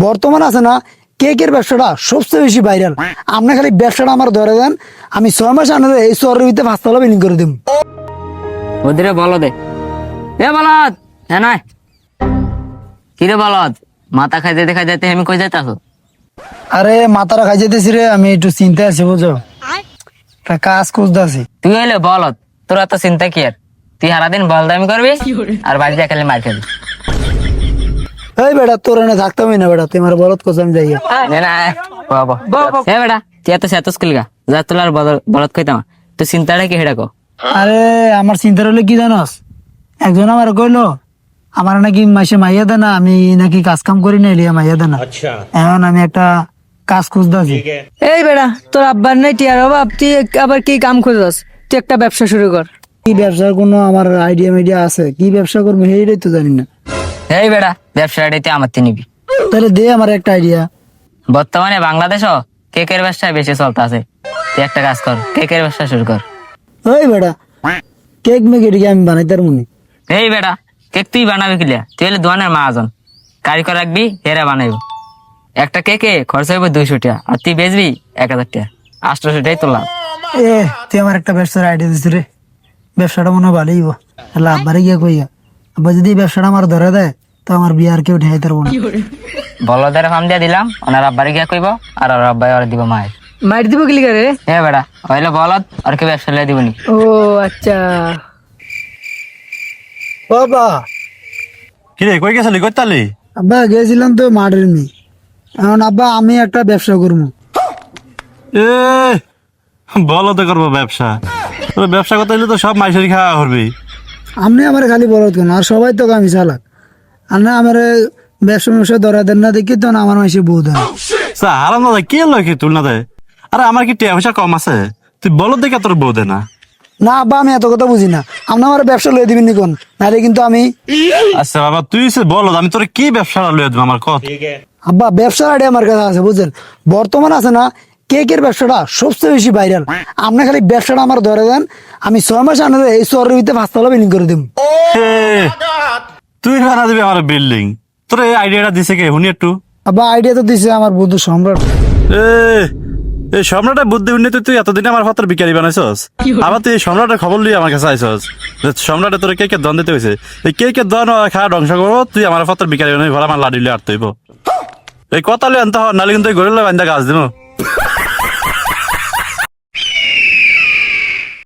বর্তমান আছে না কেকের ব্যবসাটা সবচেয়ে বেশি ভাইরাল। আপনি খালি ব্যবসাটা আমার ধরে দেন, আমি 6 মাস আনে এই শহরের ভিতরে 5 তলা বিল্ডিং করে দিব। ওদের বলো দে এ বলদ হ্যাঁ নয় কিরে বলদ মাথা খাইতে খাইতে আমি কই যাইতাছ? আরে মাথাটা খাই যেতেছি রে, আমি একটু চিন্তা আছি বুঝো, একটা কাজ খুঁজতেছি। তুই হইলে বলদ, তোর এত চিন্তা কি আর? তুই সারাদিন বলদামি করবি আর বাড়িতে খালি মার খাবি। এই বেটা তোর এনে থাকতাম না বেটা, তুই আমার বলত কোচ আমি যাই। হ্যাঁ বেটা তুই এত সেত স্কুল গা যা তোর আর বলদ কইতাম তুই চিন্তাটা কি হেডা কো? আরে আমার চিন্তা হলে কি জানোস, একজন আমার কইলো আমার নাকি মাসে মাইয়া দেনা, আমি নাকি কাজ কাম করি না এলিয়া মাইয়া দেনা। এখন আমি একটা কাজ খুঁজতেছি। এই বেড়া তোর আব্বার নাই টিয়ার অভাব, তুই আবার কি কাম খুঁজছস? তুই একটা ব্যবসা শুরু কর। কি ব্যবসার কোনো আমার আইডিয়া মিডিয়া আছে? কি ব্যবসা করবো সেইটাই তো জানি না। এই বেটা ব্যবসাটাতে আমার নিবি। তাহলে দে আমার একটা আইডিয়া। বর্তমানে বাংলাদেশও কেকের ব্যবসা বেশি চলতে আছে, তুই একটা কাজ কর কেকের ব্যবসা শুরু কর। ওই বেটা কেক মেক এদিকে আমি বানাইতে পারবো না। এই বেটা কেক তুই বানাবি কিলিয়া? তুই হলে দোকানের মাহাজন, কারিগর রাখবি হেরা বানাইব। একটা কেকে খরচ হইব 200 টাকা আর তুই বেচবি 1000 টাকা, 800 টাকাই তোর লাভ। এ তুই আমার একটা ব্যবসার আইডিয়া দিস রে, ব্যবসাটা মনে হয় ভালোই হইব। তাহলে আব্বারে গিয়া কইয়া, আব্বা যদি এই ব্যবসাটা আমার ধরে দেয় তো আমার বিয়ে আর কেউ ঠেকাইতে পারবো না। বলদের ফার্ম দিয়া দিলাম, ওনার আব্বারে গিয়া কইব আর ওর আব্বাই ওরা দিব মায়ের। মাইর দিব কি লিগা রে? এ বেটা হইলে বলদ আর কি ব্যবসা লিয়ে দিবনি। ও আচ্ছা। বাবা কিরে কই গেছিলি কইতালি? আব্বা গেছিলাম তো মাঠের নি, এখন আব্বা আমি একটা ব্যবসা করবো। এ বলো তো করবো ব্যবসা? তোর ব্যবসা করতে হলে তো সব মাইসের খাওয়া করবি। আপনি আমার খালি বলত কেন, আর সবাই তো আমি চালাক। আর না আমার ব্যবসা ধরা দেন না দেখি তো না আমার মাসে বউ দেন। হারাম দাদা কে লয় কি তুল না দেয়? আরে আমার কি টিয়া পয়সা কম আছে? তুই বলো দেখে তোর বউ দে না। না আব্বা আমি এত কথা বুঝি না, আপনি আমার ব্যবসা লয়ে দিবেন নি কোন, নাহলে কিন্তু আমি। আচ্ছা বাবা তুই বলো আমি তোর কি ব্যবসা লইয়া দিব আমার কথা। আব্বা ব্যবসার আইডিয়া আমার কাছে আছে বুঝছেন, বর্তমান আছে না কেকের ব্যবসাটা সবচেয়ে বেশি ভাইরাল। আপনি খালি ব্যবসাটা আমার ধরে দেন, আমি 6 মাস আনে এই শহরের ভিতরে 5 তলা বিল্ডিং করে দিব। তুই বানা দিবি আমার বিল্ডিং? তোর এই আইডিয়াটা দিছে কে শুনি একটু? আব্বা আইডিয়া তো দিছে আমার বন্ধু সম্রাট। এই সম্রাটের বুদ্ধি উন্নতি তুই এতদিন আমার হাতের বিকারি বানাইছস, আবার তুই এই সম্রাটের খবর লিয়ে আমার কাছে আইছস যে সম্রাটে তোর কেকের দন দিতে হয়েছে। এই কেকের দন খাওয়া ধ্বংস করবো, তুই আমার হাতের বিকারি বানাই ঘর আমার লাডিলে আটতে হইব। এই কথা লিয়ে আনতে হয়, নাহলে কিন্তু গরিলা বান্ধা গাছ দিব।